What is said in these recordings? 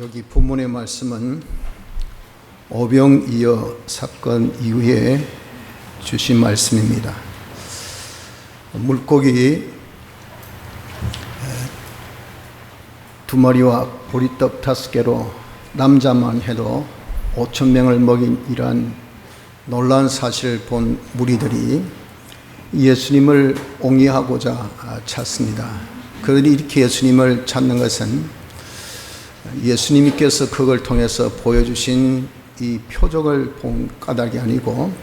여기 본문의 말씀은 오병이어 사건 이후에 주신 말씀입니다. 물고기 2마리와 보리떡 5개로 남자만 해도 5,000명을 먹인 이러한 놀라운 사실을 본 무리들이 예수님을 옹이하고자 찾습니다. 그들이 이렇게 예수님을 찾는 것은 예수님께서 그걸 통해서 보여주신 이 표적을 본 까닭이 아니고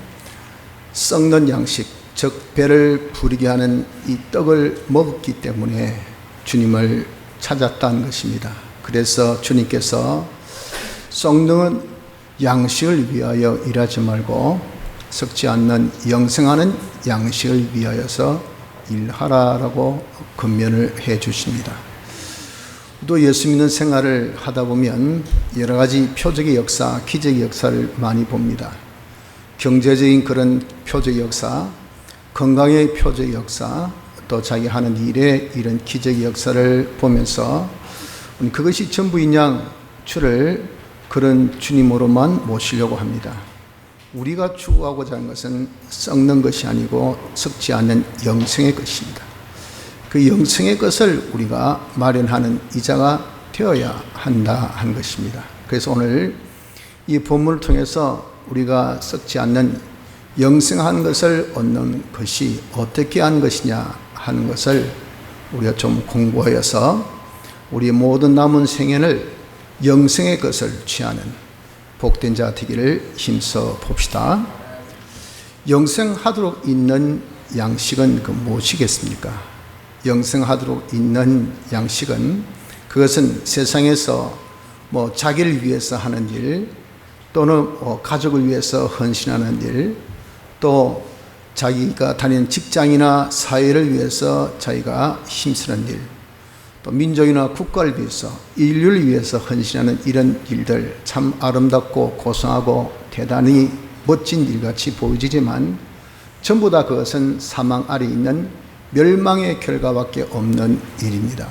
썩는 양식, 즉 배를 부르게 하는 이 떡을 먹었기 때문에 주님을 찾았다는 것입니다. 그래서 주님께서 썩는 양식을 위하여 일하지 말고 썩지 않는 영생하는 양식을 위하여서 일하라라고 권면을 해 주십니다. 또 예수 믿는 생활을 하다 보면 여러 가지 표적의 역사, 기적의 역사를 많이 봅니다. 경제적인 그런 표적의 역사, 건강의 표적의 역사, 또 자기 하는 일에 이런 기적의 역사를 보면서 그것이 전부 인양 주를 그런 주님으로만 모시려고 합니다. 우리가 추구하고자 하는 것은 썩는 것이 아니고 썩지 않는 영생의 것입니다. 그 영생의 것을 우리가 마련하는 이자가 되어야 한다 하는 것입니다. 그래서 오늘 이 본문을 통해서 우리가 썩지 않는 영생한 것을 얻는 것이 어떻게 하는 것이냐 하는 것을 우리가 좀 공부하여서 우리 모든 남은 생애를 영생의 것을 취하는 복된 자 되기를 힘써 봅시다. 영생하도록 있는 양식은 무엇이겠습니까? 영생하도록 있는 양식은 그것은 세상에서 자기를 위해서 하는 일, 또는 가족을 위해서 헌신하는 일, 또 자기가 다니는 직장이나 사회를 위해서 자기가 힘쓰는 일, 또 민족이나 국가를 위해서, 인류를 위해서 헌신하는 이런 일들, 참 아름답고 고상하고 대단히 멋진 일같이 보여지지만 전부 다 그것은 사망 아래 있는 멸망의 결과밖에 없는 일입니다.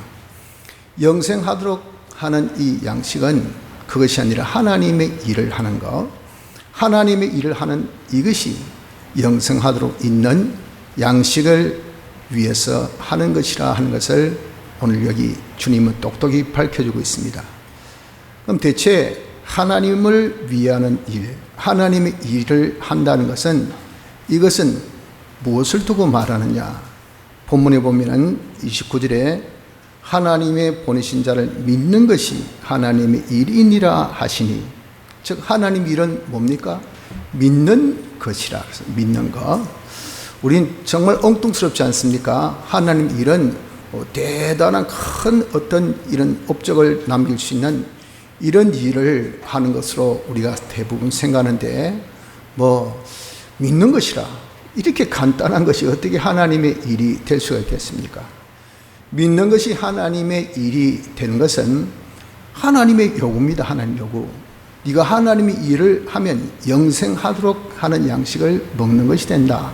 영생하도록 하는 이 양식은 그것이 아니라 하나님의 일을 하는 것, 하나님의 일을 하는 이것이 영생하도록 있는 양식을 위해서 하는 것이라 하는 것을 오늘 여기 주님은 똑똑히 밝혀주고 있습니다. 그럼 대체 하나님을 위하는 일, 하나님의 일을 한다는 것은 이것은 무엇을 두고 말하느냐? 본문에 보면 29절에 하나님의 보내신 자를 믿는 것이 하나님의 일이니라 하시니, 즉 하나님의 일은 뭡니까? 믿는 것이라. 믿는 것. 우린 정말 엉뚱스럽지 않습니까? 하나님 일은 대단한 큰 어떤 이런 업적을 남길 수 있는 이런 일을 하는 것으로 우리가 대부분 생각하는데 믿는 것이라. 이렇게 간단한 것이 어떻게 하나님의 일이 될 수가 있겠습니까? 믿는 것이 하나님의 일이 되는 것은 하나님의 요구입니다. 하나님 요구. 네가 하나님의 일을 하면 영생하도록 하는 양식을 먹는 것이 된다.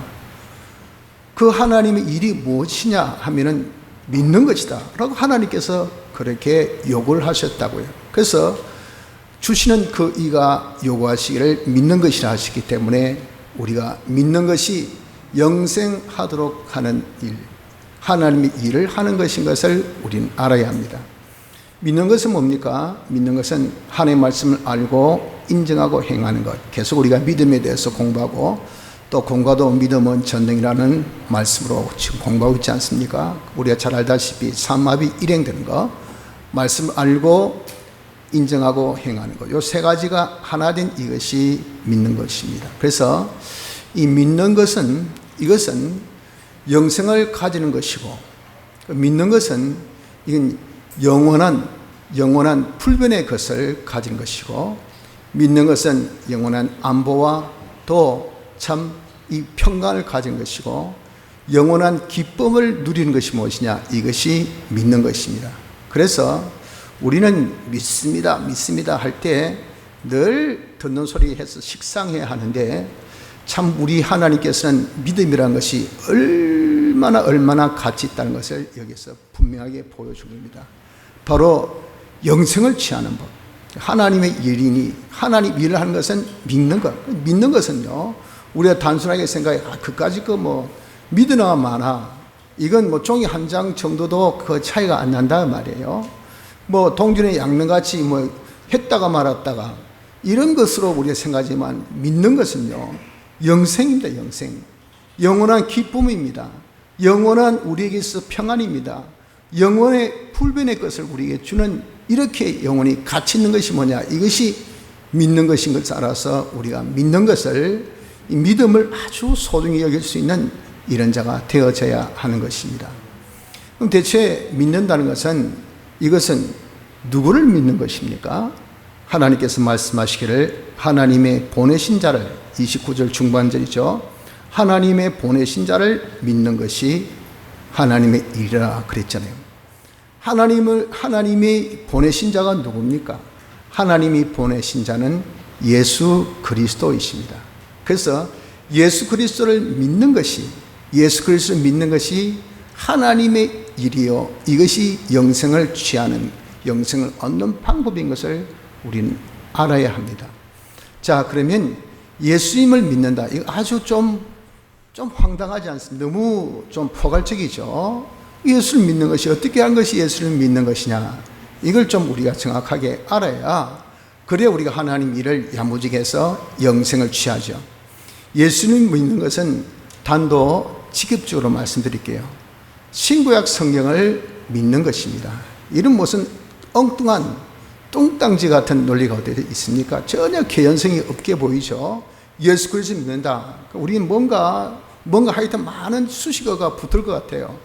그 하나님의 일이 무엇이냐 하면은 믿는 것이다 라고 하나님께서 그렇게 요구를 하셨다고요. 그래서 주시는 그 이가 요구하시기를 믿는 것이라 하시기 때문에 우리가 믿는 것이 영생하도록 하는 일, 하나님의 일을 하는 것인 것을 우리는 알아야 합니다. 믿는 것은 뭡니까? 믿는 것은 하나님의 말씀을 알고 인정하고 행하는 것. 계속 우리가 믿음에 대해서 공부하고, 또 공부도 믿음은 전능이라는 말씀으로 지금 공부하고 있지 않습니까? 우리가 잘 알다시피 삼합이 일행되는 것, 말씀을 알고 인정하고 행하는 것, 이 세 가지가 하나 된 이것이 믿는 것입니다. 그래서 이 믿는 것은, 이것은 영생을 가지는 것이고, 믿는 것은 이건 영원한 불변의 것을 가진 것이고, 믿는 것은 영원한 안보와 또 참 이 평강을 가진 것이고, 영원한 기쁨을 누리는 것이 무엇이냐? 이것이 믿는 것입니다. 그래서 우리는 믿습니다 할 때 늘 듣는 소리 해서 식상해야 하는데, 참 우리 하나님께서는 믿음이라는 것이 얼마나 가치 있다는 것을 여기서 분명하게 보여줍니다. 바로 영생을 취하는 법, 하나님의 일이니 하나님 일을 하는 것은 믿는 것. 믿는 것은요, 우리가 단순하게 생각해 그까짓 거 뭐 믿으나 마나 이건 뭐 종이 한 장 정도도 그 차이가 안 난다 말이에요. 뭐 동전의 양면같이 뭐 했다가 말았다가 이런 것으로 우리가 생각하지만 믿는 것은요, 영생입니다. 영생. 영원한 기쁨입니다. 영원한 우리에게서 평안입니다. 영원의 불변의 것을 우리에게 주는, 이렇게 영원히 가치 있는 것이 뭐냐, 이것이 믿는 것인 것을 알아서 우리가 믿는 것을, 이 믿음을 아주 소중히 여길 수 있는 이런 자가 되어져야 하는 것입니다. 그럼 대체 믿는다는 것은, 이것은 누구를 믿는 것입니까? 하나님께서 말씀하시기를 하나님의 보내신 자를, 29절 중반절이죠. 하나님의 보내신 자를 믿는 것이 하나님의 일이라 그랬잖아요. 하나님이 보내신 자가 누굽니까? 하나님이 보내신 자는 예수 그리스도이십니다. 그래서 예수 그리스도를 믿는 것이, 예수 그리스도를 믿는 것이 하나님의 일이요, 이것이 영생을 취하는, 영생을 얻는 방법인 것을 우리는 알아야 합니다. 자, 그러면 예수님을 믿는다, 이거 아주 좀 황당하지 않습니까? 너무 좀 포괄적이죠. 예수를 믿는 것이 어떻게 하는 것이 예수를 믿는 것이냐, 이걸 좀 우리가 정확하게 알아야, 그래야 우리가 하나님 일을 야무지게 해서 영생을 취하죠. 예수님 믿는 것은 단도직입적으로 말씀드릴게요. 신구약 성경을 믿는 것입니다. 이런 무슨 엉뚱한 뚱땅지 같은 논리가 어디 있습니까? 전혀 개연성이 없게 보이죠. 예수 그리스도 믿는다, 우리는 뭔가 하여튼 많은 수식어가 붙을 것 같아요.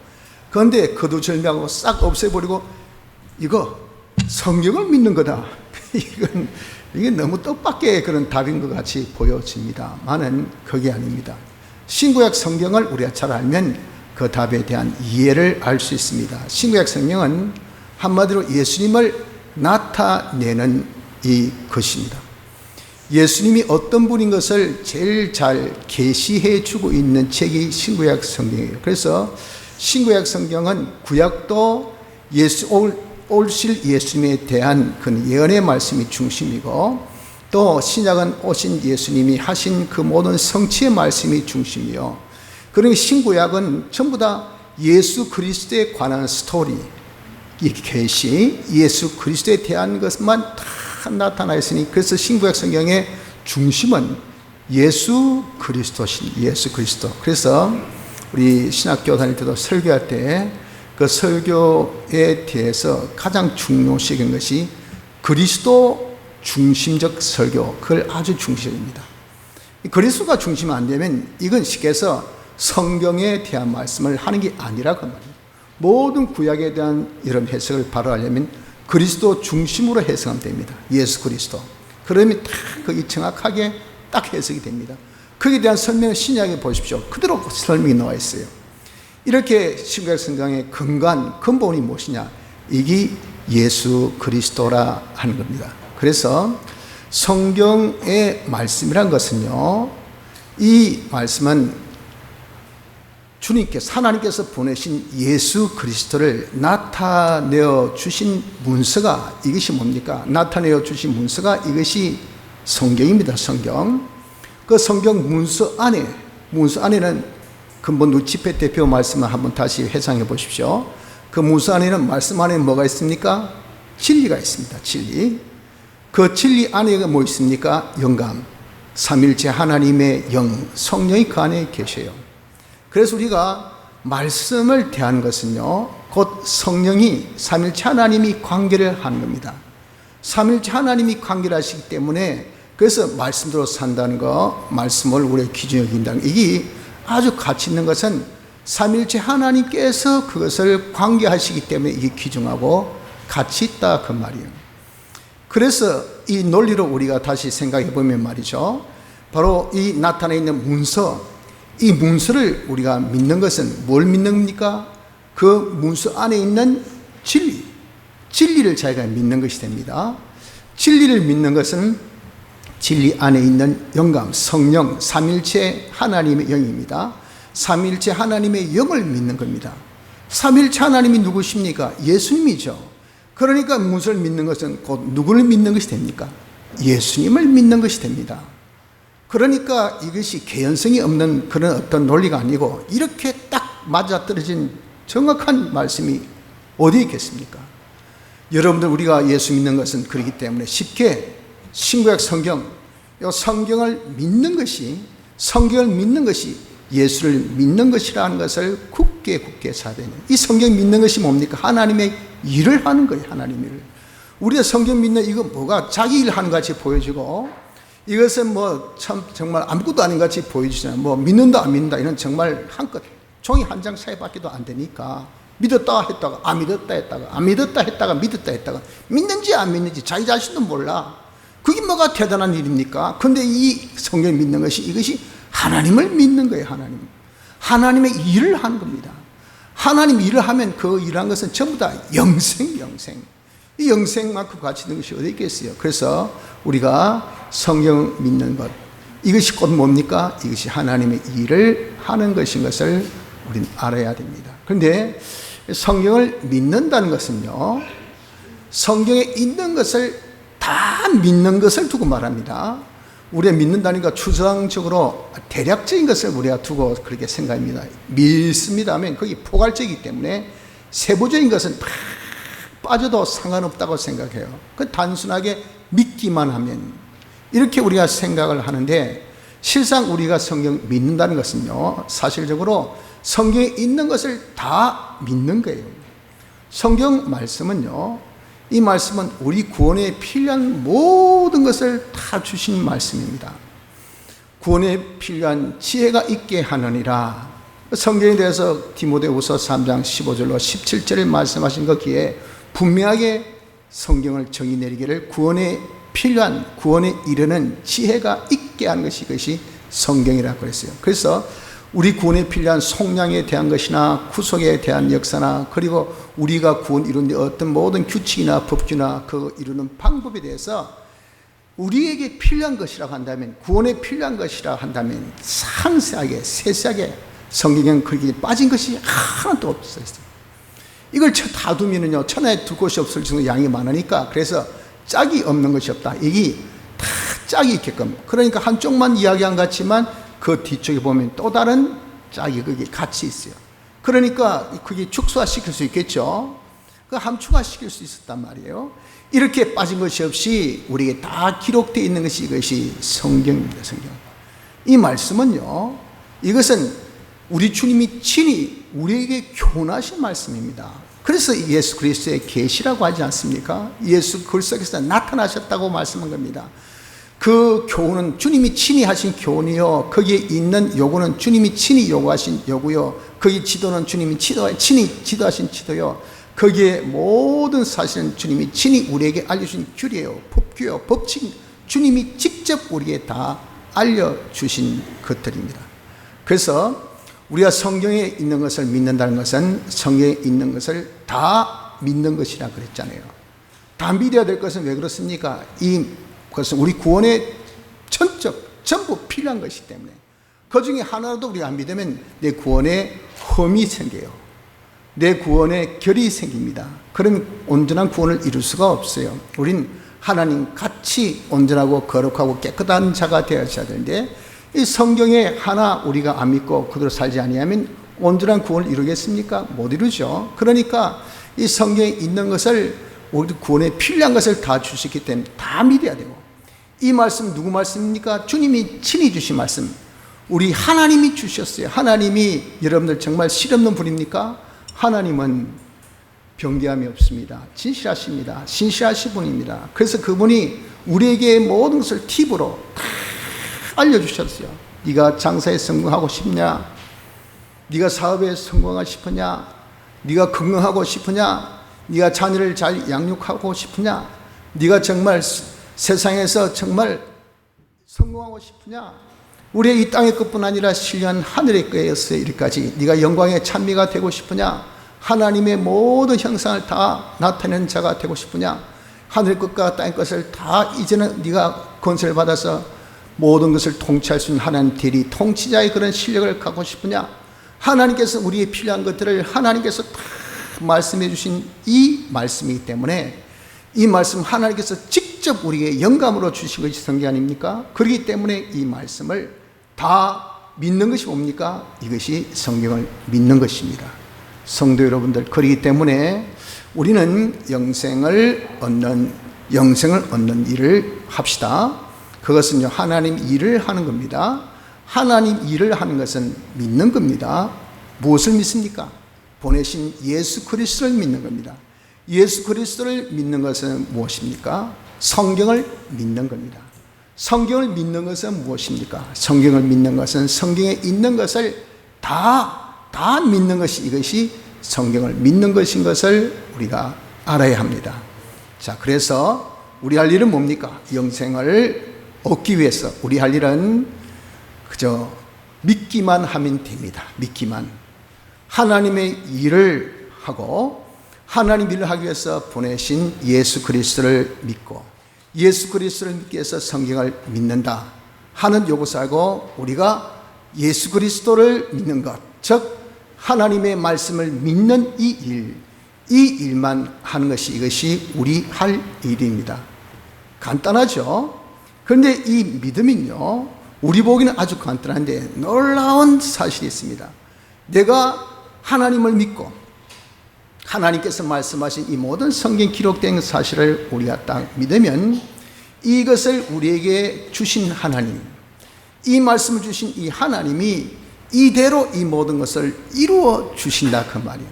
그런데 거두절미하고 싹 없애버리고 이거 성경을 믿는 거다, 이게 너무 뜻밖의 그런 답인 것 같이 보여집니다만은 그게 아닙니다. 신구약 성경을 우리가 잘 알면 그 답에 대한 이해를 알 수 있습니다. 신구약 성경은 한마디로 예수님을 나타내는 이 것입니다. 예수님이 어떤 분인 것을 제일 잘 계시해 주고 있는 책이 신구약 성경이에요. 그래서 신구약 성경은 구약도 오실 예수님에 대한 그 예언의 말씀이 중심이고, 또 신약은 오신 예수님이 하신 그 모든 성취의 말씀이 중심이요. 그러니 신구약은 전부 다 예수 그리스도에 관한 스토리, 이 계시, 예수 그리스도에 대한 것만 다 나타나 있으니, 그래서 신구약 성경의 중심은 예수 그리스도신 예수 그리스도. 그래서 우리 신학교 다닐 때도 설교할 때 그 설교에 대해서 가장 중요시한 것이 그리스도 중심적 설교, 그걸 아주 중시합니다. 그리스도가 중심이 안 되면 이건 쉽게 해서 성경에 대한 말씀을 하는 게 아니라고 말입니다. 모든 구약에 대한 이런 해석을 바로 하려면 그리스도 중심으로 해석하면 됩니다. 예수 그리스도. 그러면 딱 거기 정확하게 딱 해석이 됩니다. 거기에 대한 설명을 신약에 보십시오. 그대로 설명이 나와 있어요. 이렇게 신구약 성경의 근본이 무엇이냐? 이게 예수 그리스도라 하는 겁니다. 그래서 성경의 말씀이란 것은요, 이 말씀은 주님께서, 하나님께서 보내신 예수 그리스도를 나타내어 주신 문서가, 이것이 뭡니까? 나타내어 주신 문서가 이것이 성경입니다. 성경. 그 성경 문서 안에는 근본 누치페 대표 말씀을 한번 다시 회상해 보십시오. 그 문서 안에는, 말씀 안에 뭐가 있습니까? 진리가 있습니다. 진리. 그 진리 안에 뭐 있습니까? 영감, 삼일체 하나님의 영, 성령이 그 안에 계셔요. 그래서 우리가 말씀을 대하는 것은요, 곧 성령이, 삼일체 하나님이 관계를 하는 겁니다. 삼일체 하나님이 관계를 하시기 때문에, 그래서 말씀대로 산다는 거, 말씀을 우리의 기준에 여긴다는 거, 이게 아주 가치 있는 것은 삼일체 하나님께서 그것을 관계하시기 때문에 이게 귀중하고 가치 있다, 그 말이에요. 그래서 이 논리로 우리가 다시 생각해 보면 말이죠, 바로 이 나타나 있는 문서, 이 문서를 우리가 믿는 것은 뭘 믿는 겁니까? 그 문서 안에 있는 진리를 자기가 믿는 것이 됩니다. 진리를 믿는 것은 진리 안에 있는 영감, 성령, 삼일체 하나님의 영입니다. 삼일체 하나님의 영을 믿는 겁니다. 삼일체 하나님이 누구십니까? 예수님이죠. 그러니까 무엇을 믿는 것은 곧 누구를 믿는 것이 됩니까? 예수님을 믿는 것이 됩니다. 그러니까 이것이 개연성이 없는 그런 어떤 논리가 아니고 이렇게 딱 맞아떨어진 정확한 말씀이 어디 있겠습니까? 여러분들, 우리가 예수 믿는 것은 그렇기 때문에 쉽게 신구약 성경, 이 성경을 믿는 것이, 성경을 믿는 것이 예수를 믿는 것이라는 것을 굳게 사야 되는, 이 성경 믿는 것이 뭡니까? 하나님의 일을 하는 거예요. 하나님의 일을. 우리가 성경 믿는 이거 뭐가 자기 일 하는 것 같이 보여지고, 이것은 뭐 참 정말 아무것도 아닌 것 같이 보여지잖아요. 뭐 믿는다 안 믿는다 이런 정말 한껏 종이 한 장 사이밖에도 안 되니까 믿었다 했다가 안 믿었다 했다가 안 믿었다 했다가 믿었다 했다가 믿는지 안 믿는지 자기 자신도 몰라. 그게 뭐가 대단한 일입니까? 그런데 이 성경 믿는 것이, 이것이 하나님을 믿는 거예요. 하나님의 일을 하는 겁니다. 하나님 일을 하면 그 일한 것은 전부 다 영생. 이 영생만큼 가치 있는 것이 어디 있겠어요? 그래서 우리가 성경 믿는 것, 이것이 곧 뭡니까? 이것이 하나님의 일을 하는 것인 것을 우리는 알아야 됩니다. 그런데 성경을 믿는다는 것은요, 성경에 있는 것을 다 믿는 것을 두고 말합니다. 우리가 믿는다니까 추상적으로 대략적인 것을 우리가 두고 그렇게 생각합니다. 믿습니다 하면 거기 포괄적이기 때문에 세부적인 것은 빠져도 상관없다고 생각해요. 그 단순하게 믿기만 하면, 이렇게 우리가 생각을 하는데, 실상 우리가 성경 믿는다는 것은요, 사실적으로 성경에 있는 것을 다 믿는 거예요. 성경 말씀은요, 이 말씀은 우리 구원에 필요한 모든 것을 다 주신 말씀입니다. 구원에 필요한 지혜가 있게 하느니라. 성경에 대해서 디모데후서 3장 15절로 17절에 말씀하신 거기에 분명하게 성경을 정의 내리기를 구원에 필요한, 구원에 이르는 지혜가 있게 하는 것이, 이것이 성경이라고 그랬어요. 그래서 우리 구원에 필요한 속량에 대한 것이나 구속에 대한 역사나, 그리고 우리가 구원 이루는 어떤 모든 규칙이나 법규나 그 이루는 방법에 대해서 우리에게 필요한 것이라고 한다면, 구원에 필요한 것이라고 한다면 상세하게 세세하게 성경에는 그렇게 빠진 것이 하나도 없었어요. 이걸 다 두면은요, 천하에 둘 곳이 없을 정도로 양이 많으니까, 그래서 짝이 없는 것이 없다. 이게 다 짝이 있게끔. 그러니까 한쪽만 이야기한 것 같지만 그 뒤쪽에 보면 또 다른 짝이 거기 같이 있어요. 그러니까 그게 축소화시킬 수 있겠죠. 그 함축화시킬 수 있었단 말이에요. 이렇게 빠진 것이 없이 우리에게 다 기록되어 있는 것이, 이것이 성경입니다. 성경. 이 말씀은요, 이것은 우리 주님이 친히 우리에게 교훈하신 말씀입니다. 그래서 예수 그리스도의 계시라고 하지 않습니까? 예수 글 속에서 나타나셨다고 말씀한 겁니다. 그 교훈은 주님이 친히 하신 교훈이요, 거기에 있는 요구는 주님이 친히 요구하신 요구요, 거기 지도는 주님이 친히 지도하신 지도요, 거기에 모든 사실은 주님이 친히 우리에게 알려주신 규례요, 법규요, 법칙, 주님이 직접 우리에게 다 알려주신 것들입니다. 그래서 우리가 성경에 있는 것을 믿는다는 것은 성경에 있는 것을 다 믿는 것이라 그랬잖아요. 다 믿어야 될 것은 왜 그렇습니까? 그것은 우리 구원에 전부 필요한 것이기 때문에. 그 중에 하나라도 우리가 안 믿으면 내 구원에 흠이 생겨요. 내 구원에 결이 생깁니다. 그러면 온전한 구원을 이룰 수가 없어요. 우린 하나님 같이 온전하고 거룩하고 깨끗한 자가 되어야 되는데, 이 성경에 하나 우리가 안 믿고 그대로 살지 아니하면 온전한 구원을 이루겠습니까? 못 이루죠. 그러니까 이 성경에 있는 것을, 우리 구원에 필요한 것을 다 주셨기 때문에 다 믿어야 되고, 이 말씀 누구 말씀입니까? 주님이 친히 주신 말씀, 우리 하나님이 주셨어요. 하나님이, 여러분들 정말 실없는 분입니까? 하나님은 변개함이 없습니다. 진실하십니다. 신실하신 분입니다. 그래서 그분이 우리에게 모든 것을 팁으로 다 알려주셨어요. 네가 장사에 성공하고 싶냐? 네가 사업에 성공하고 싶으냐? 네가 건강하고 싶으냐? 네가 자녀를 잘 양육하고 싶으냐? 네가 정말 세상에서 정말 성공하고 싶으냐? 우리의 이 땅의 것뿐 아니라 신령한 하늘의 것에서 이리까지 네가 영광의 찬미가 되고 싶으냐? 하나님의 모든 형상을 다 나타내는 자가 되고 싶으냐? 하늘의 것과 땅의 것을 다 이제는 네가 권세를 받아서 모든 것을 통치할 수 있는 하나님 대리 통치자의 그런 실력을 갖고 싶으냐? 하나님께서 우리의 필요한 것들을 하나님께서 다 말씀해 주신 이 말씀이기 때문에 이 말씀 하나님께서 직접 우리에게 영감으로 주신 것이 성경 아닙니까? 그렇기 때문에 이 말씀을 다 믿는 것이 뭡니까? 이것이 성경을 믿는 것입니다. 성도 여러분들, 그렇기 때문에 우리는 영생을 얻는 일을 합시다. 그것은 하나님 일을 하는 겁니다. 하나님 일을 하는 것은 믿는 겁니다. 무엇을 믿습니까? 보내신 예수 그리스도를 믿는 겁니다. 예수 그리스도를 믿는 것은 무엇입니까? 성경을 믿는 겁니다. 성경을 믿는 것은 무엇입니까? 성경을 믿는 것은 성경에 있는 것을 다 믿는 것이, 이것이 성경을 믿는 것인 것을 우리가 알아야 합니다. 자, 그래서 우리 할 일은 뭡니까? 영생을 얻기 위해서 우리 할 일은 그저 믿기만 하면 됩니다. 믿기만. 하나님의 일을 하고 하나님 일을 하기 위해서 보내신 예수 그리스도를 믿고 예수 그리스도를 믿기 위해서 성경을 믿는다 하는 요것을 알고 우리가 예수 그리스도를 믿는 것, 즉 하나님의 말씀을 믿는 이 일만 하는 것이, 이것이 우리 할 일입니다. 간단하죠? 그런데 이 믿음은요, 우리 보기는 아주 간단한데 놀라운 사실이 있습니다. 내가 하나님을 믿고 하나님께서 말씀하신 이 모든 성경 기록된 사실을 우리가 딱 믿으면 이것을 우리에게 주신 하나님, 이 말씀을 주신 이 하나님이 이대로 이 모든 것을 이루어 주신다 그 말이에요.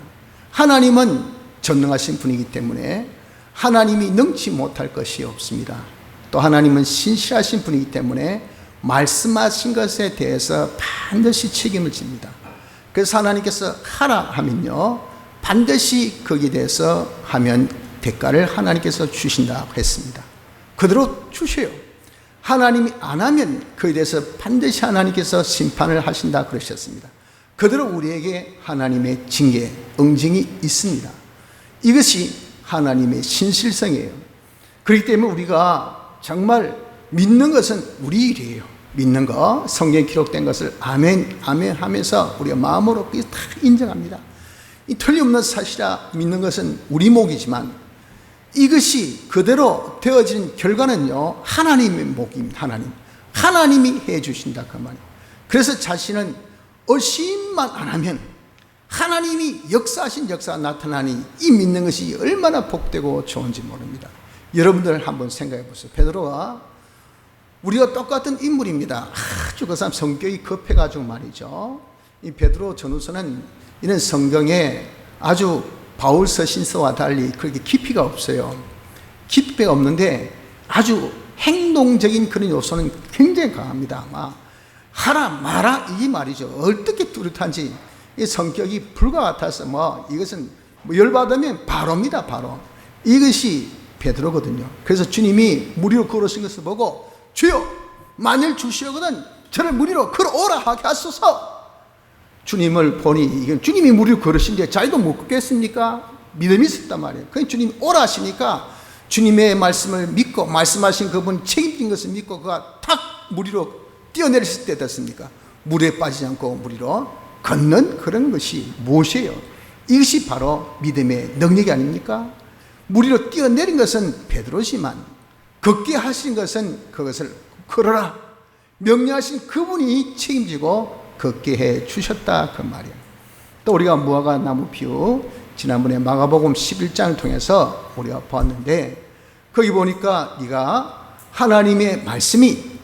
하나님은 전능하신 분이기 때문에 하나님이 능치 못할 것이 없습니다. 또 하나님은 신실하신 분이기 때문에 말씀하신 것에 대해서 반드시 책임을 집니다. 그래서 하나님께서 하라 하면요, 반드시 거기에 대해서 하면 대가를 하나님께서 주신다고 했습니다. 그대로 주셔요. 하나님이 안 하면 그에 대해서 반드시 하나님께서 심판을 하신다 그러셨습니다. 그대로 우리에게 하나님의 징계, 응징이 있습니다. 이것이 하나님의 신실성이에요. 그렇기 때문에 우리가 정말 믿는 것은 우리 일이에요. 믿는 거, 성경에 기록된 것을 아멘, 아멘 하면서 우리가 마음으로 다 인정합니다. 이 틀림없는 사실이라 믿는 것은 우리 몫이지만 이것이 그대로 되어진 결과는요, 하나님의 몫입니다. 하나님이 해주신다 그 말이에요. 그래서 자신은 의심만 안 하면 하나님이 역사하신 역사가 나타나니 이 믿는 것이 얼마나 복되고 좋은지 모릅니다. 여러분들 한번 생각해 보세요. 베드로가 우리가 똑같은 인물입니다. 아주 그 사람 성격이 급해가지고 말이죠. 이 베드로 전후서는 이런 성경에 아주 바울 서신서와 달리 그렇게 깊이가 없어요. 깊이가 없는데 아주 행동적인 그런 요소는 굉장히 강합니다. 막 하라 마라 이 말이죠. 어떻게 뚜렷한지 이 성격이 불과 같아서 이것은 열받으면 바로입니다. 바로 이것이 베드로거든요. 그래서 주님이 무리로 걸으신 것을 보고 주여 만일 주시거든 저를 무리로 걸어오라 하게 하소서. 주님을 보니 이건 주님이 무리로 걸으신데 자기도 못 걷겠습니까? 믿음이 있었단 말이에요. 그러니까 주님이 오라 하시니까 주님의 말씀을 믿고 말씀하신 그분 책임진 것을 믿고 그가 탁 무리로 뛰어내렸을 때 됐습니까? 물에 빠지지 않고 무리로 걷는 그런 것이 무엇이에요? 이것이 바로 믿음의 능력이 아닙니까? 무리로 뛰어내린 것은 베드로지만 걷게 하신 것은 그것을 걸어라 명령하신 그분이 책임지고 걷게 해 주셨다 그 말이에요. 또 우리가 무화과 나무 비유 지난번에 마가복음 11장을 통해서 우리가 봤는데 거기 보니까 네가 하나님의 말씀이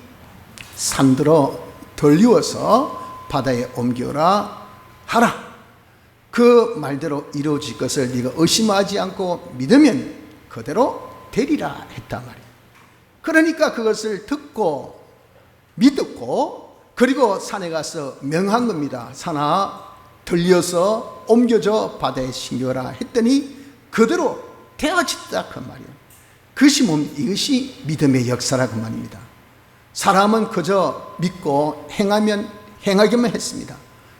산들어 덜리워서 바다에 옮겨라 하라. 그 말대로 이루어질 것을 네가 의심하지 않고 믿으면 그대로 되리라 했단 말이에요. 그러니까 그것을 듣고 믿었고 그리고 산에 가서 명한 겁니다. 산아 들려서 옮겨져 바다에 심겨라 했더니 그대로 되어졌다 그 말이에요. 그것이 뭡니까? 이것이 믿음의 역사라고 말입니다. 사람은 그저 믿고 행하기만 했습니다.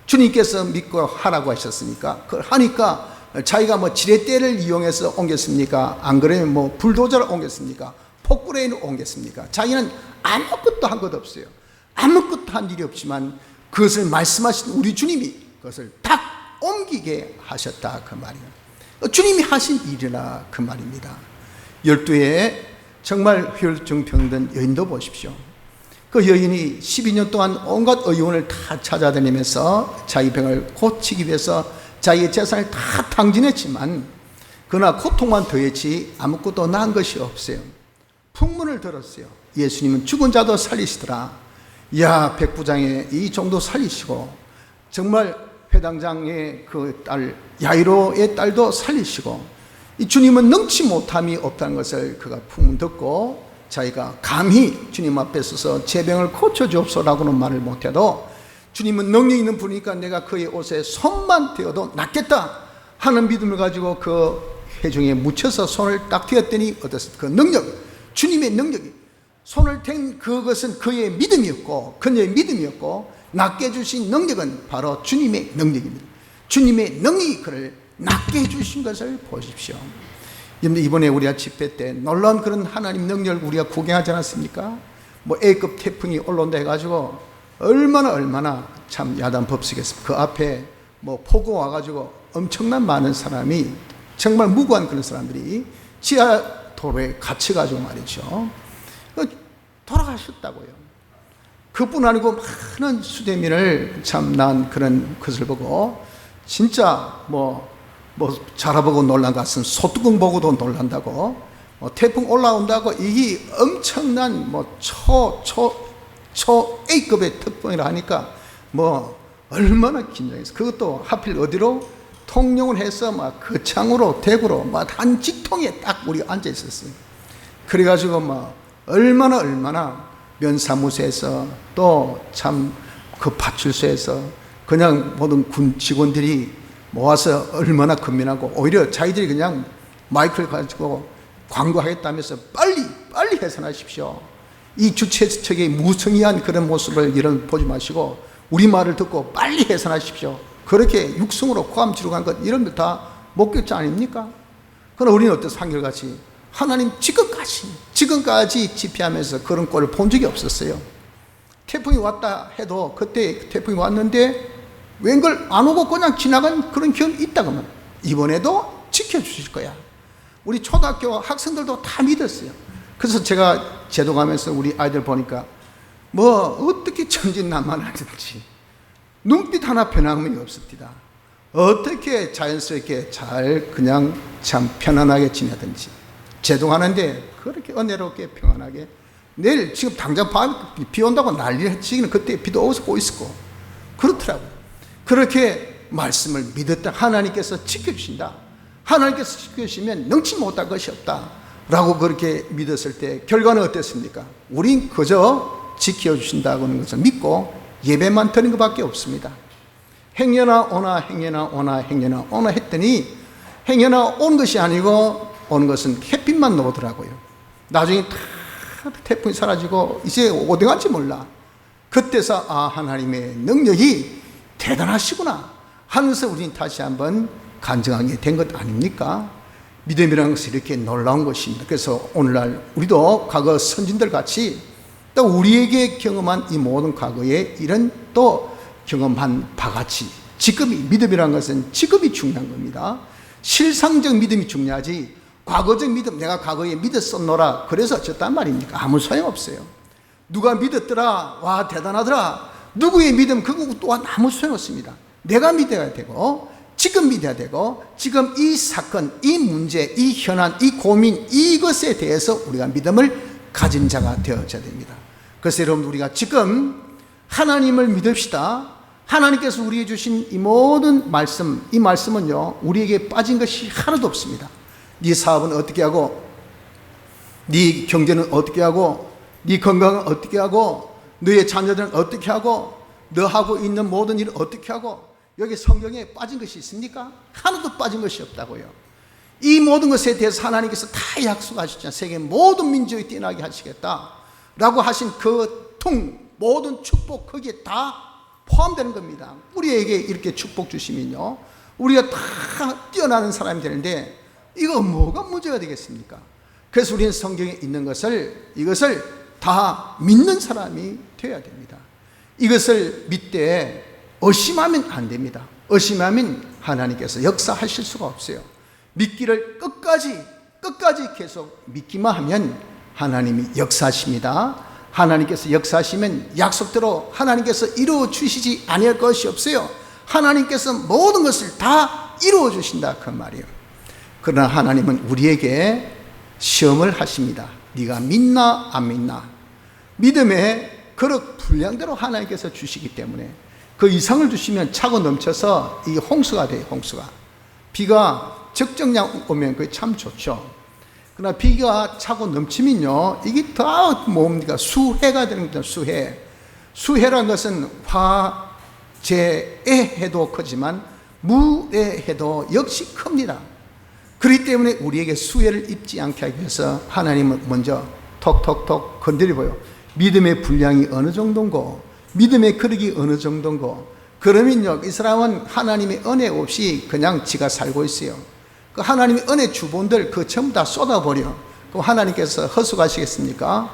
주님께서 믿고 하라고 하셨으니까 그걸 하니까 자기가 지렛대를 이용해서 옮겼습니까? 안 그러면 불도저를 옮겼습니까? 포크레인을 옮겼습니까? 자기는 아무것도 한 것 없어요. 아무것도 한 일이 없지만 그것을 말씀하신 우리 주님이 그것을 딱 옮기게 하셨다 그 말이에요. 주님이 하신 일이라 그 말입니다. 12의 정말 혈증 병든 여인도 보십시오. 그 여인이 12년 동안 온갖 의원을 다 찾아다니면서 자기 병을 고치기 위해서 자기의 재산을 다 탕진했지만 그러나 고통만 더했지 아무것도 나은 것이 없어요. 풍문을 들었어요. 예수님은 죽은 자도 살리시더라. 야, 백부장의 이 정도 살리시고 정말 회당장의 그 딸 야이로의 딸도 살리시고 이 주님은 능치 못함이 없다는 것을 그가 풍문 듣고 자기가 감히 주님 앞에 서서 제 병을 고쳐주옵소라고는 말을 못해도 주님은 능력 있는 분이니까 내가 그의 옷에 손만 대어도 낫겠다 하는 믿음을 가지고 그 회중에 묻혀서 손을 딱 대었더니 어떻습니까? 그 능력, 주님의 능력이 손을 댄 그것은 그의 믿음이었고 그녀의 믿음이었고 낫게 해주신 능력은 바로 주님의 능력입니다. 주님의 능력이 그를 낫게 해주신 것을 보십시오. 이번에 우리가 집회 때 놀라운 그런 하나님 능력을 우리가 구경하지 않았습니까? 뭐 A급 태풍이 올라온다 해가지고 얼마나 참 야단 법석했습니다. 그 앞에 뭐 폭우 와가지고 엄청난 많은 사람이 정말 무고한 그런 사람들이 지하 도로에 갇혀가지고 말이죠. 돌아가셨다고요. 그뿐 아니고 많은 수대민을 참 난 그런 것을 보고 진짜 뭐 자라보고 놀란 것은 소뚜껑 보고도 놀란다고 태풍 올라온다고 이게 엄청난 초 A급의 태풍이라 하니까 얼마나 긴장해서 그것도 하필 어디로 통영을 해서 거창으로 대구로 한 직통에 딱 우리가 앉아 있었어요. 그래가지고 얼마나 면사무소에서 또 참 그 파출소에서 그냥 모든 군 직원들이 모아서 얼마나 건면하고 오히려 자기들이 그냥 마이크를 가지고 광고하겠다면서 빨리 해산하십시오. 이 주최 측의 무성의한 그런 모습을 이런 보지 마시고 우리 말을 듣고 빨리 해산하십시오. 그렇게 육성으로 고함 지르고 한 것 이런 것 다 목격자 아닙니까? 그러나 우리는 어떤 한결같이 하나님 지금까지 집회하면서 그런 꼴을 본 적이 없었어요. 태풍이 왔다 해도 그때 태풍이 왔는데 웬걸 안 오고 그냥 지나간 그런 경험이 있다 그러면 이번에도 지켜주실 거야. 우리 초등학교 학생들도 다 믿었어요. 그래서 제가 제도가면서 우리 아이들 보니까 어떻게 천진난만하든지 눈빛 하나 변함이 없습니다. 어떻게 자연스럽게 잘 그냥 참 편안하게 지내든지 제동하는데 그렇게 은혜롭게 평안하게 내일 지금 당장 밤에 비 온다고 난리를 치기는 그때 비도 오고 있었고 그렇더라고요. 그렇게 말씀을 믿었다. 하나님께서 지켜주신다. 하나님께서 지켜주시면 능치 못할 것이 없다 라고 그렇게 믿었을 때 결과는 어땠습니까? 우린 그저 지켜주신다고 하는 것을 믿고 예배만 드린 것밖에 없습니다. 행여나 오나 했더니 행여나 온 것이 아니고 오는 것은 햇빛만 나오더라고요. 나중에 다 태풍이 사라지고 이제 어디 갈지 몰라. 그때서 하나님의 능력이 대단하시구나 하면서 우리는 다시 한번 간증하게 된 것 아닙니까? 믿음이라는 것이 이렇게 놀라운 것입니다. 그래서 오늘날 우리도 과거 선진들 같이 또 우리에게 경험한 이 모든 과거에 이런 또 경험한 바같이 지금이 믿음이라는 것은 지금이 중요한 겁니다. 실상적 믿음이 중요하지 과거적 믿음 내가 과거에 믿었었노라 그래서 어쨌단 말입니까? 아무 소용없어요. 누가 믿었더라 와 대단하더라 누구의 믿음 그거 또한 아무 소용없습니다. 내가 믿어야 되고 지금 믿어야 되고 지금 이 사건 이 문제 이 현안 이 고민 이것에 대해서 우리가 믿음을 가진 자가 되어져야 됩니다. 그래서 여러분 우리가 지금 하나님을 믿읍시다. 하나님께서 우리에게 주신 이 모든 말씀 이 말씀은요 우리에게 빠진 것이 하나도 없습니다. 네 사업은 어떻게 하고 네 경제는 어떻게 하고 네 건강은 어떻게 하고 너의 자녀들은 어떻게 하고 너 하고 있는 모든 일은 어떻게 하고 여기 성경에 빠진 것이 있습니까? 하나도 빠진 것이 없다고요. 이 모든 것에 대해서 하나님께서 다 약속하셨잖아요. 세계 모든 민족이 뛰어나게 하시겠다 라고 하신 그 모든 축복 거기에 다 포함되는 겁니다. 우리에게 이렇게 축복 주시면요 우리가 다 뛰어나는 사람이 되는데 이거 뭐가 문제가 되겠습니까? 그래서 우리는 성경에 있는 이것을 다 믿는 사람이 되어야 됩니다. 이것을 믿되 의심하면 안 됩니다. 의심하면 하나님께서 역사하실 수가 없어요. 믿기를 끝까지 계속 믿기만 하면 하나님이 역사하십니다. 하나님께서 역사하시면 약속대로 하나님께서 이루어 주시지 아니할 것이 없어요. 하나님께서 모든 것을 다 이루어 주신다 그 말이에요. 그러나 하나님은 우리에게 시험을 하십니다. 네가 믿나 안 믿나. 믿음의 그릇 분량대로 하나님께서 주시기 때문에 그 이상을 주시면 차고 넘쳐서 이 홍수가 돼요. 홍수가. 비가 적정량 오면 그게 참 좋죠. 그러나 비가 차고 넘치면요, 이게 다 뭡니까? 수해가 되는 겁니다. 수해라는 것은 화재의 해도 크지만 무의 해도 역시 큽니다. 그렇기 때문에 우리에게 수해를 입지 않게 하기 위해서 하나님은 먼저 톡톡톡 건드려봐요. 믿음의 분량이 어느 정도인고, 믿음의 그릇이 어느 정도인고. 그러면요, 이 사람은 하나님의 은혜 없이 그냥 지가 살고 있어요. 그 하나님의 은혜 주본들 그 전부 다 쏟아버려. 그럼 하나님께서 허수가시겠습니까?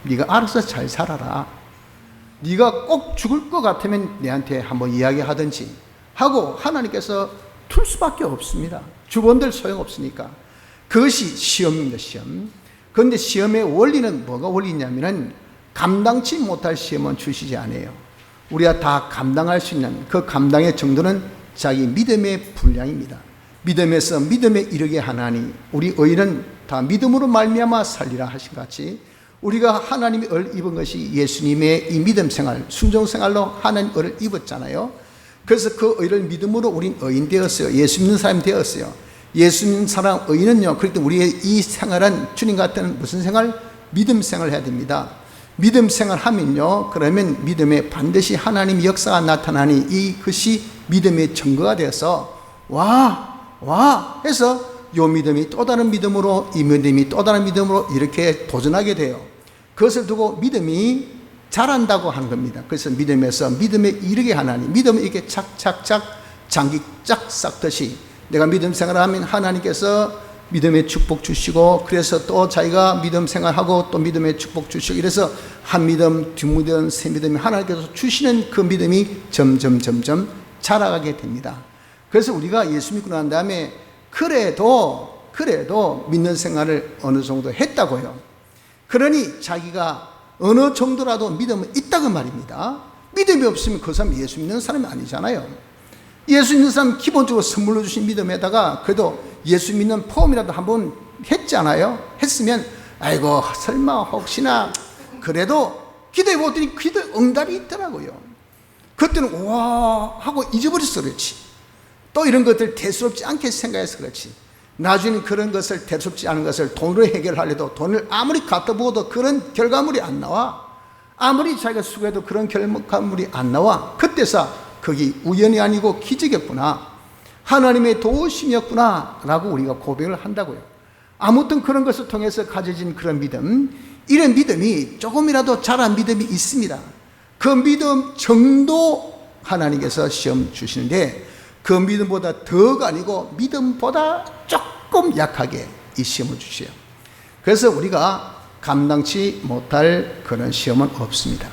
네가 알아서 잘 살아라. 네가 꼭 죽을 것 같으면 내한테 한번 이야기하든지 하고 하나님께서 틀 수밖에 없습니다. 주본들 소용없으니까. 그것이 시험입니다. 시험. 그런데 시험의 원리는 뭐가 원리냐면은 감당치 못할 시험은 주시지 않아요. 우리가 다 감당할 수 있는 그 감당의 정도는 자기 믿음의 분량입니다. 믿음에서 믿음에 이르게 하나니 우리 의인은 다 믿음으로 말미암아 살리라 하신 같이 우리가 하나님의 을 입은 것이 예수님의 이 믿음 생활, 순종 생활로 하나님 을을 입었잖아요. 그래서 그 의를 믿음으로 우린 의인 되었어요. 예수 믿는 사람이 되었어요. 예수 믿는 사람 의인은요, 그럴 때 우리의 이 생활은 주님 같은 무슨 생활? 믿음 생활을 해야 됩니다. 믿음 생활 하면요, 그러면 믿음에 반드시 하나님의 역사가 나타나니 이것이 믿음의 증거가 되어서 와 해서 요 믿음이 또 다른 믿음으로, 이 믿음이 또 다른 믿음으로 이렇게 도전하게 돼요. 그것을 두고 믿음이 자란다고 하는 겁니다. 그래서 믿음에서 믿음에 이르게 하나니, 믿음을 이렇게 착착착 장기 쫙 싹듯이 내가 믿음 생활하면 하나님께서 믿음의 축복 주시고, 그래서 또 자기가 믿음 생활하고 또 믿음의 축복 주시고, 이래서 한 믿음, 두 믿음, 세 믿음이 하나님께서 주시는 그 믿음이 점점 자라가게 됩니다. 그래서 우리가 예수 믿고 난 다음에 그래도 믿는 생활을 어느 정도 했다고요. 그러니 자기가 어느 정도라도 믿음은 있다고 말입니다. 믿음이 없으면 그 사람 예수 믿는 사람이 아니잖아요. 예수 믿는 사람 기본적으로 선물로 주신 믿음에다가 그래도 예수 믿는 포함이라도 한번 했잖아요. 했으면 아이고 설마 혹시나 그래도 기도해 보더니 기도 응답이 있더라고요. 그때는 와 하고 잊어버려서 그렇지. 또 이런 것들 대수롭지 않게 생각해서 그렇지. 나중에는 그런 것을 대수롭지 않은 것을 돈으로 해결하려도 돈을 아무리 갖다 부어도 그런 결과물이 안 나와. 아무리 자기가 수고해도 그런 결과물이 안 나와. 그때서 그게 우연이 아니고 기적이었구나, 하나님의 도우심이었구나 라고 우리가 고백을 한다고요. 아무튼 그런 것을 통해서 가져진 그런 믿음, 이런 믿음이 조금이라도 자란 믿음이 있습니다. 그 믿음 정도 하나님께서 시험 주시는데 그 믿음보다 더가 아니고 믿음보다 조금 약하게 이 시험을 주세요. 그래서 우리가 감당치 못할 그런 시험은 없습니다.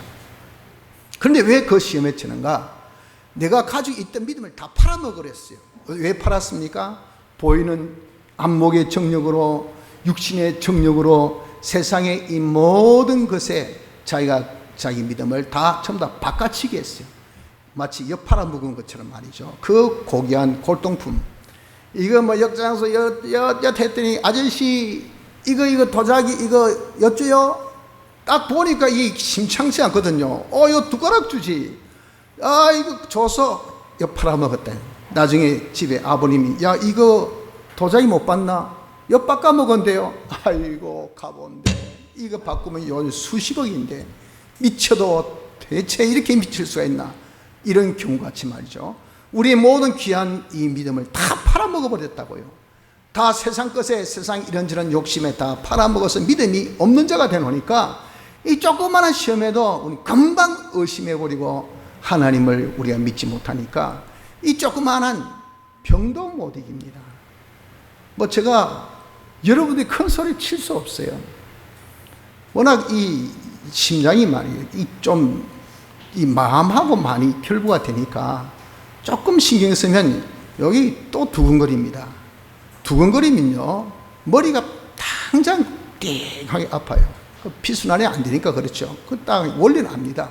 그런데 왜 그 시험에 치는가? 내가 가지고 있던 믿음을 다 팔아먹으랬어요. 왜 팔았습니까? 보이는 안목의 정력으로, 육신의 정력으로 세상의 이 모든 것에 자기가 자기 믿음을 다 전부 다 바꿔치기 했어요. 마치 엿 팔아먹은 것처럼 말이죠. 그 고귀한 골동품. 이거 뭐 역장소 엿 했더니 아저씨 이거 도자기 이거 엿줘요? 딱 보니까 이게 심창치 않거든요. 이거 두 가락 주지. 이거 줘서 엿 팔아먹었다. 나중에 집에 아버님이 야 이거 도자기 못 봤나? 엿 바꿔 먹은데요. 아이고 가본데 이거 바꾸면 요 수십억인데 미쳐도 대체 이렇게 미칠 수가 있나? 이런 경우같이 말이죠. 우리의 모든 귀한 이 믿음을 다 팔아먹어버렸다고요. 다 세상 것에, 세상 이런저런 욕심에 다 팔아먹어서 믿음이 없는 자가 되노니까 이 조그마한 시험에도 우리 금방 의심해버리고 하나님을 우리가 믿지 못하니까 이 조그마한 병도 못 이깁니다. 뭐 제가 여러분들이 큰 소리 칠 수 없어요. 워낙 이 심장이 말이에요. 이 마음하고 많이 결부가 되니까 조금 신경 쓰면 여기 또 두근거립니다. 두근거리면요, 머리가 당장 띵하게 아파요. 피순환이 안 되니까 그렇죠. 그 딱 원리는 압니다.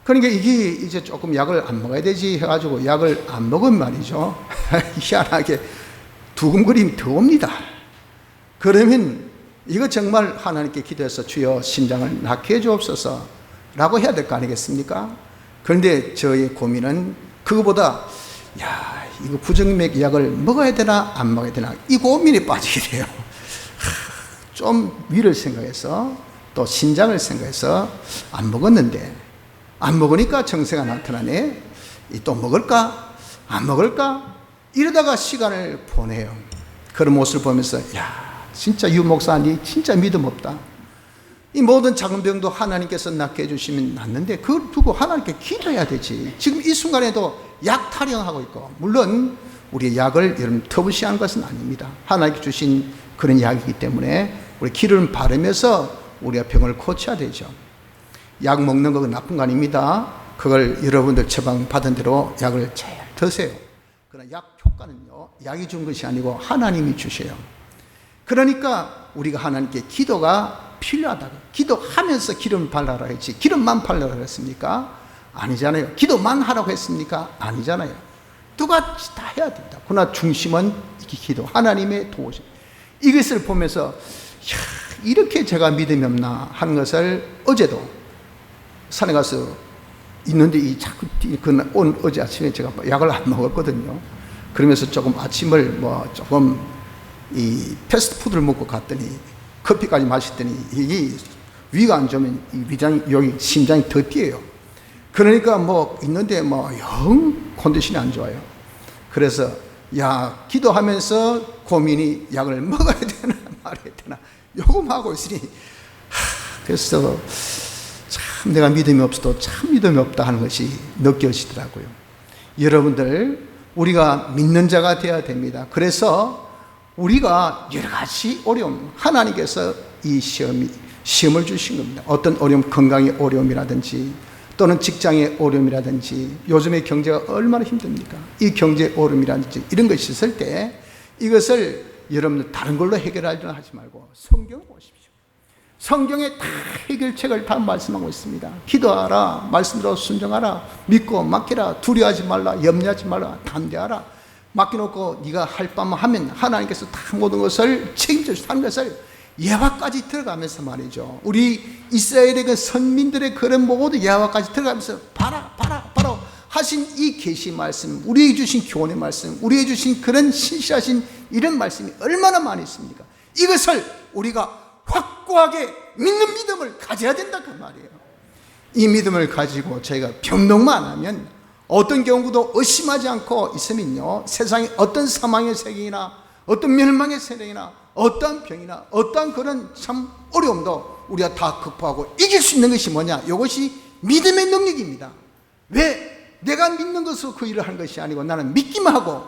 그러니까 이게 이제 조금 약을 안 먹어야 되지 해가지고 약을 안 먹은 말이죠. 희한하게 두근거림이 더 옵니다. 그러면 이거 정말 하나님께 기도해서 주여 심장을 낫게 해주옵소서 라고 해야 될 거 아니겠습니까? 그런데 저의 고민은 그거보다 야, 이거 부정맥 약을 먹어야 되나 안 먹어야 되나 이 고민에 빠지게 돼요. 좀 위를 생각해서 또 신장을 생각해서 안 먹었는데 안 먹으니까 정세가 나타나네. 또 먹을까 안 먹을까 이러다가 시간을 보내요. 그런 모습을 보면서 야, 진짜 유 목사님 진짜 믿음 없다. 이 모든 작은 병도 하나님께서 낫게 해주시면 낫는데 그걸 두고 하나님께 기도해야 되지. 지금 이 순간에도 약 타령하고 있고, 물론 우리의 약을 여러분 터부시한 것은 아닙니다. 하나님께 주신 그런 약이기 때문에 우리 기름을 바르면서 우리가 병을 고쳐야 되죠. 약 먹는 거 나쁜 거 아닙니다. 그걸 여러분들 처방 받은 대로 약을 잘 드세요. 그러나 약 효과는요, 약이 준 것이 아니고 하나님이 주셔요. 그러니까 우리가 하나님께 기도가 필요하다고, 기도하면서 기름을 발라라 했지 기름만 발라라 했습니까? 아니잖아요. 기도만 하라고 했습니까? 아니잖아요. 두 가지 다 해야 된다. 그러나 중심은 기도, 하나님의 도우심. 이것을 보면서 이렇게 제가 믿음이 없나 하는 것을 어제도 산에 가서 있는데 이 자꾸 어제 아침에 제가 약을 안 먹었거든요. 그러면서 조금 아침을 조금 이 패스트푸드를 먹고 갔더니 커피까지 마셨더니 이 위가 안 좋으면 이 위장 여기 심장이 더 뛰어요. 그러니까 있는데 영 컨디션이 안 좋아요. 그래서 야, 기도하면서 고민이 약을 먹어야 되나 말아야 되나 요금하고 있으니 그래서 참 내가 믿음이 없어도 참 믿음이 없다 하는 것이 느껴지더라고요. 여러분들 우리가 믿는 자가 되어야 됩니다. 그래서 우리가 여러 가지 어려움, 하나님께서 이 시험을 주신 겁니다. 어떤 어려움, 건강의 어려움이라든지 또는 직장의 어려움이라든지 요즘의 경제가 얼마나 힘듭니까? 이 경제 어려움이라든지 이런 것이 있을 때 이것을 여러분들 다른 걸로 해결하려고 하지 말고 성경을 보십시오. 성경에 다 해결책을 다 말씀하고 있습니다. 기도하라, 말씀대로 순종하라, 믿고 맡기라, 두려워하지 말라, 염려하지 말라, 담대하라. 맡겨놓고 네가 할 바만 하면 하나님께서 다 모든 것을 책임져 주시는 것을 예화까지 들어가면서 말이죠. 우리 이스라엘의 그 선민들의 그런 모두 예화까지 들어가면서 봐라 하신 이 계시 말씀, 우리에게 주신 교훈의 말씀, 우리에게 주신 그런 신실하신 이런 말씀이 얼마나 많이 있습니까? 이것을 우리가 확고하게 믿는 믿음을 가져야 된다 그 말이에요. 이 믿음을 가지고 저희가 변명만 하면 어떤 경우도 의심하지 않고 있으면요, 세상에 어떤 사망의 세계이나 어떤 멸망의 세력이나 어떠한 병이나 어떠한 그런 참 어려움도 우리가 다 극복하고 이길 수 있는 것이 뭐냐? 이것이 믿음의 능력입니다. 왜? 내가 믿는 것으로 그 일을 하는 것이 아니고 나는 믿기만 하고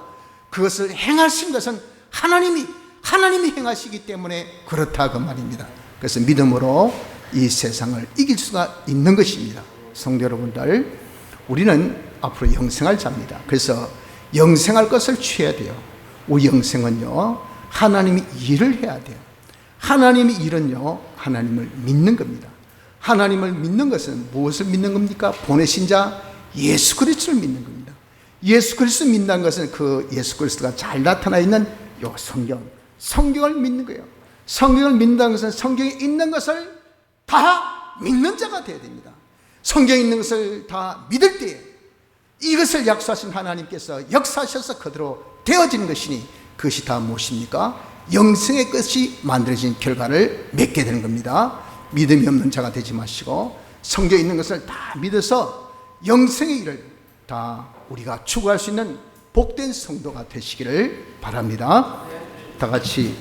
그것을 행하신 것은 하나님이 행하시기 때문에 그렇다 그 말입니다. 그래서 믿음으로 이 세상을 이길 수가 있는 것입니다. 성도 여러분들, 우리는 앞으로 영생할 자입니다. 그래서 영생할 것을 취해야 돼요. 우리 영생은요, 하나님이 일을 해야 돼요. 하나님의 일은요, 하나님을 믿는 겁니다. 하나님을 믿는 것은 무엇을 믿는 겁니까? 보내신 자 예수 그리스도를 믿는 겁니다. 예수 그리스도 믿는다는 것은 그 예수 그리스도가 잘 나타나 있는 요 성경을 믿는 거예요. 성경을 믿는다는 것은 성경에 있는 것을 다 믿는 자가 되어야 됩니다. 성경에 있는 것을 다 믿을 때에 이것을 약속하신 하나님께서 역사하셔서 그대로 되어지는 것이니 그것이 다 무엇입니까? 영생의 것이 만들어진 결과를 맺게 되는 겁니다. 믿음이 없는 자가 되지 마시고 성경에 있는 것을 다 믿어서 영생의 일을 다 우리가 추구할 수 있는 복된 성도가 되시기를 바랍니다. 다 같이